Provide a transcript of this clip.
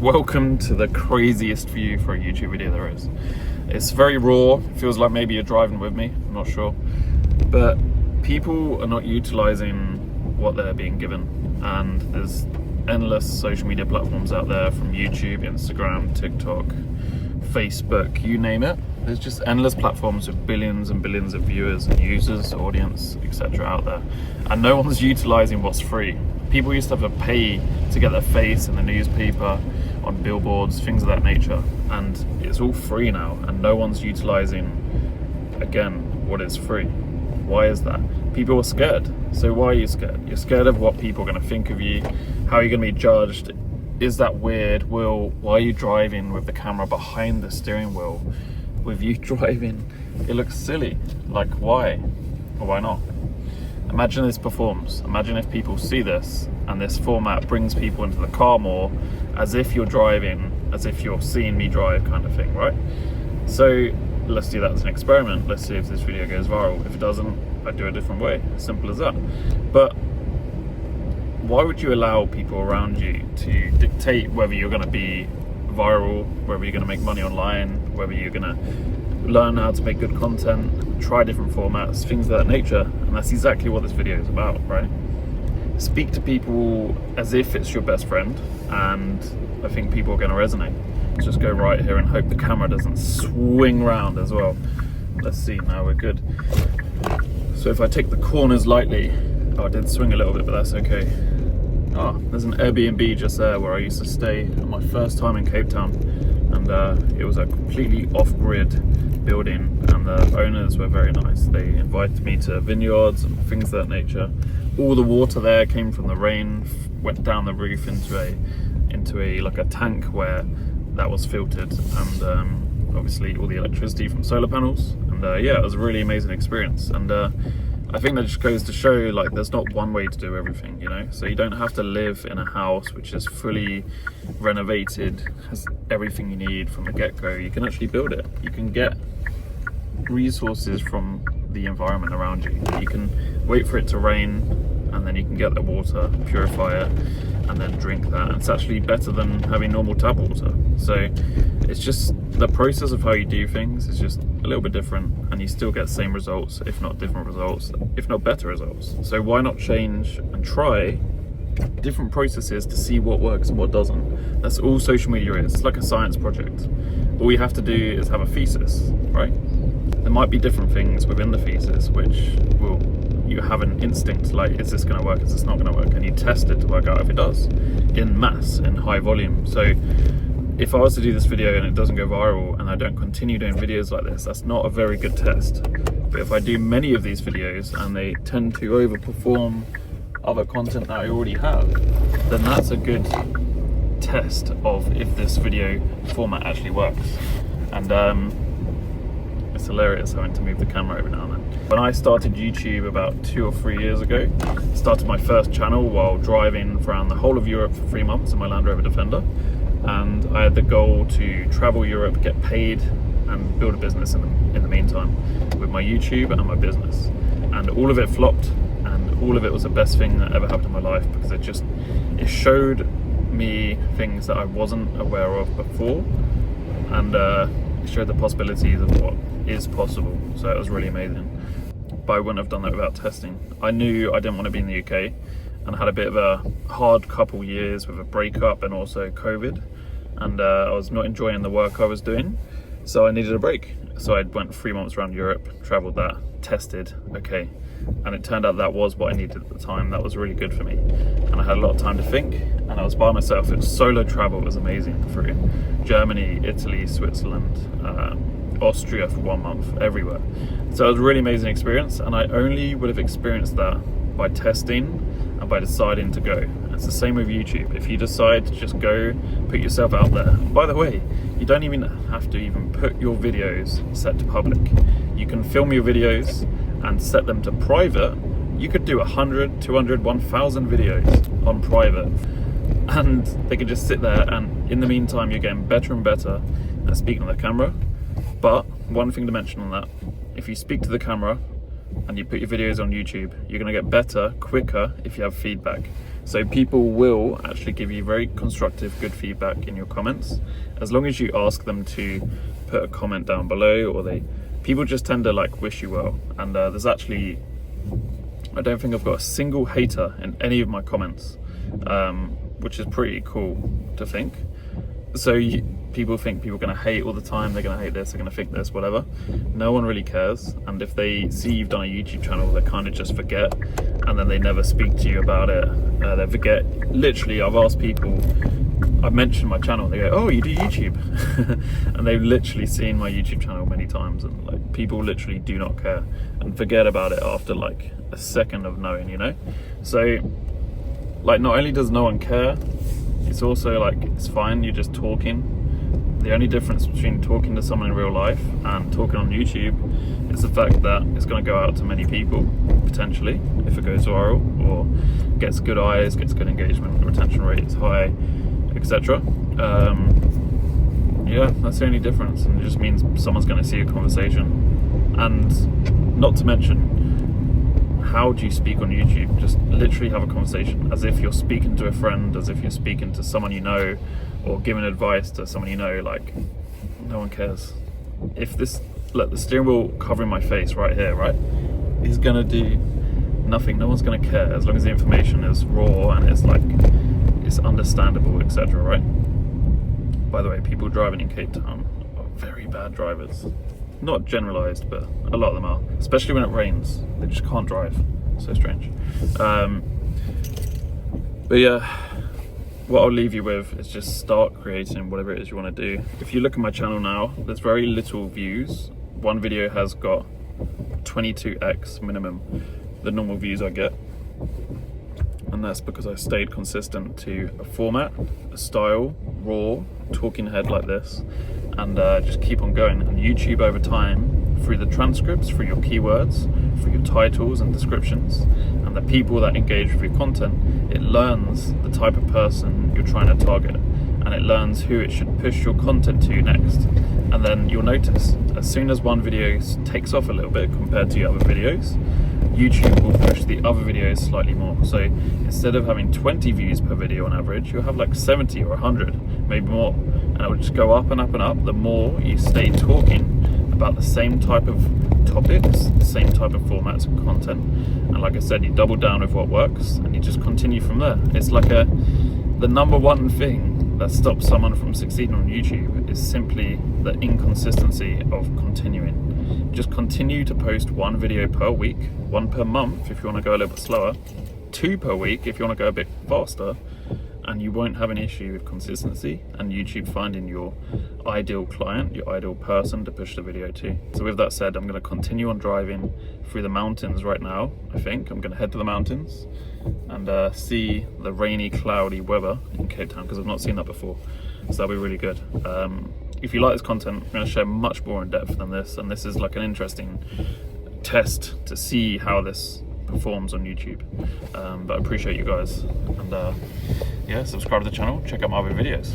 Welcome to the craziest view for a YouTube video there is. It's very raw, it feels like maybe you're driving with me, I'm not sure. But people are not utilizing what they're being given. And there's endless social media platforms out there, from YouTube, Instagram, TikTok, Facebook, you name it. There's just endless platforms with billions and billions of viewers and users, audience, etc. out there. And no one's utilizing what's free. People used to have to pay to get their face in the newspaper, on billboards, things of that nature. And it's all free now, and no one's utilizing, again, what is free. Why is that? People are scared. So why are you scared? You're scared of what people are going to think of you, how you're going to be judged. Is that weird? Why are you driving with the camera behind the steering wheel? With you driving, it looks silly. Like, why? Or why not? Imagine this performs. Imagine if people see this and this format brings people into the car more, as if you're driving, as if you're seeing me drive, kind of thing, right? So let's do that as an experiment. Let's see if this video goes viral. If it doesn't, I'd do it a different way. Simple as that. But why would you allow people around you to dictate whether you're going to be viral, whether you're going to make money online, whether you're going to learn how to make good content, try different formats, things of that nature? And that's exactly what this video is about, right? Speak to people as if it's your best friend, and I think people are going to resonate. Let's just go right here and hope the camera doesn't swing round as well. Let's see, now we're good. So if I take the corners lightly, I did swing a little bit, but that's okay. There's an Airbnb just there where I used to stay on my first time in Cape Town, and it was a completely off-grid building, and the owners were very nice. They invited me to vineyards and things of that nature. All the water there came from the rain, went down the roof into a like a tank where that was filtered, and obviously all the electricity from solar panels. And yeah, it was a really amazing experience. And I think that just goes to show, like, there's not one way to do everything, you know? So you don't have to live in a house which is fully renovated, has everything you need from the get-go. You can actually build it. You can get resources from the environment around you. You can wait for it to rain, and then you can get the water, purify it, and then drink that. And it's actually better than having normal tap water. So it's just the process of how you do things is just a little bit different, and you still get same results, if not different results, if not better results. So why not change and try different processes to see what works and what doesn't? That's all social media is. It's like a science project. All you have to do is have a thesis, right? There might be different things within the thesis which you have an instinct, like, is this going to work, is this not going to work, and you test it to work out if it does, in mass, in high volume. So if I was to do this video and it doesn't go viral, and I don't continue doing videos like this, that's not a very good test. But if I do many of these videos and they tend to overperform other content that I already have, then that's a good test of if this video format actually works. And it's hilarious having to move the camera every now and then. When I started YouTube about 2 or 3 years ago, started my first channel while driving around the whole of Europe for 3 months in my Land Rover Defender. And I had the goal to travel Europe, get paid, and build a business in the meantime with my YouTube and my business. And all of it flopped, and all of it was the best thing that ever happened in my life, because it showed me things that I wasn't aware of before, and it showed the possibilities of what is possible. So it was really amazing. But I wouldn't have done that without testing. I knew I didn't want to be in the UK, and I had a bit of a hard couple years with a breakup and also COVID, and I was not enjoying the work I was doing, so I needed a break. So I went 3 months around Europe, traveled that, tested, okay, and it turned out that was what I needed at the time. That was really good for me, and I had a lot of time to think, and I was by myself. It was solo travel. It was amazing, through Germany, Italy, Switzerland, Austria for 1 month, everywhere. So it was a really amazing experience, and I only would have experienced that by testing and by deciding to go. It's the same with YouTube. If you decide to just go, put yourself out there. And by the way, you don't even have to even put your videos set to public. You can film your videos and set them to private. You could do 100, 200, 1,000 videos on private, and they could just sit there, and in the meantime you're getting better and better at speaking on the camera. But one thing to mention on that, if you speak to the camera and you put your videos on YouTube, you're going to get better quicker if you have feedback. So people will actually give you very constructive, good feedback in your comments, as long as you ask them to put a comment down below, or people just tend to like wish you well. And there's actually, I don't think I've got a single hater in any of my comments, which is pretty cool to think. So people think people are going to hate all the time, they're going to hate this, they're going to think this, whatever. No one really cares. And if they see you've done a YouTube channel, they kind of just forget, and then they never speak to you about it. They forget. Literally, I've asked people, I've mentioned my channel, they go, oh, you do YouTube? And they've literally seen my YouTube channel many times, and like people literally do not care and forget about it after like a second of knowing, you know? So like, not only does no one care, it's also like, it's fine, you're just talking. The only difference between talking to someone in real life and talking on YouTube is the fact that it's going to go out to many people, potentially, if it goes viral, or gets good eyes, gets good engagement, the retention rate is high, etc. Yeah, that's the only difference, and it just means someone's going to see a conversation. And not to mention, how do you speak on YouTube? Just literally have a conversation as if you're speaking to a friend, as if you're speaking to someone you know, or giving advice to someone you know. Like, no one cares. If this, look, the steering wheel covering my face right here, right, is gonna do nothing. No one's gonna care as long as the information is raw and it's like, it's understandable, etc. Right? By the way, people driving in Cape Town are very bad drivers. Not generalized, but a lot of them are, especially when it rains. They just can't drive. So strange. But yeah, what I'll leave you with is just start creating whatever it is you want to do. If you look at my channel now, there's very little views. One video has got 22x minimum the normal views I get, and that's because I stayed consistent to a format, a style, raw, talking head like this, and just keep on going. And YouTube over time, through the transcripts, through your keywords, through your titles and descriptions, and the people that engage with your content, it learns the type of person you're trying to target, and it learns who it should push your content to next. And then you'll notice, as soon as one video takes off a little bit compared to your other videos, YouTube will push the other videos slightly more. So instead of having 20 views per video on average, you'll have like 70 or 100, maybe more. And it will just go up and up and up the more you stay talking about the same type of topics, the same type of formats and content. And like I said, you double down with what works and you just continue from there. It's like the number one thing that stops someone from succeeding on YouTube is simply the inconsistency of continuing. Just continue to post one video per week, one per month if you want to go a little bit slower, 2 per week if you want to go a bit faster, and you won't have an issue with consistency and YouTube finding your ideal client, your ideal person to push the video to. So with that said, I'm going to continue on driving through the mountains right now. I think I'm going to head to the mountains and see the rainy, cloudy weather in Cape Town, because I've not seen that before. So that'll be really good. If you like this content, I'm going to share much more in depth than this, and this is like an interesting test to see how this performs on YouTube. But I appreciate you guys, and yeah, subscribe to the channel, check out my other videos.